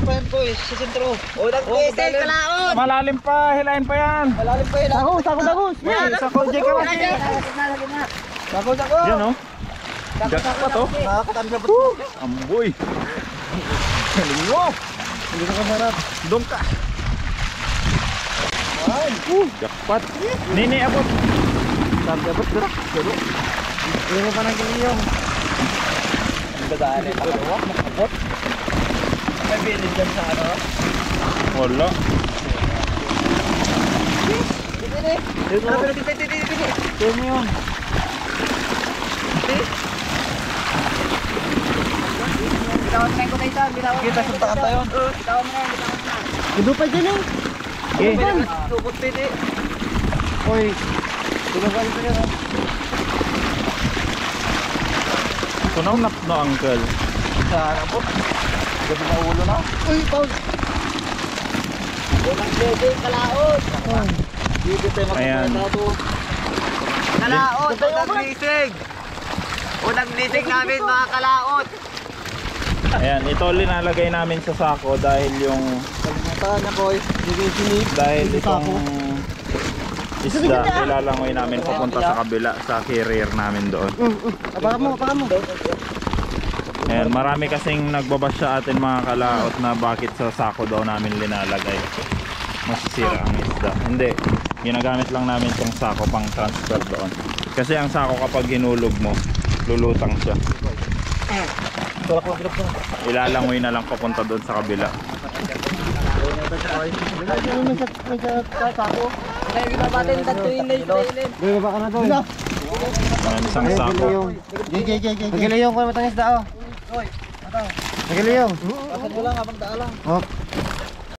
pa yan boys, sa sentro. Unang pwesel, kalaot. Malalim pa, hilahin pa yan. Malalim pa yun. Sako. Sako, Jay ka kasi. Sako. Yan o. Jackpot to. Nakakatanggap. Amboy. Galing mo. Hindi ka kamarap. Doon ka. Jackpot. Nini, abot. Abot ka. Hindi mo pa nang giliyong. Ang dadaan ito. Abot. May bilid dyan sa ano? Wala. Tignan yun. Bitawan mo na yung kunay ito. Kita sa takata yun. Bitawan mo na yun. Ido pa dyan yun. Okay. Tukot piti. Uy. Tumagal pa yun. Kunaw na uncle. Saan po? Gabi na ulo na. Uy, Paul. Unang pwesel, kalaot. Dito tayo Ayan. magpapalita ito. Kalaot, unang blisig. Unang blisig namin mga kalaot. Ayan, ito linalagay namin sa sako dahil yung Kalimutan na boy. Sinip. dahil itong isda ilalangoy namin papunta sa kabila sa carrier namin doon. Apakan mo. Ayan, marami kasing nagbabash sa atin mga kalaot na bakit sa sako daw namin linalagay. Masisira ang isda. Hindi, ginagamit lang namin itong sako pang transfer doon. Kasi ang sako kapag hinulog mo, lulutang siya. Ilalangoy na lang papunta doon sa kabila. Kaya binabatin na tuwilin. Baba ka na doon. Ayan, isang sako. Nagiliyong ko yung matangis dao. Nagiliyong. Pasad mo lang habang daan lang.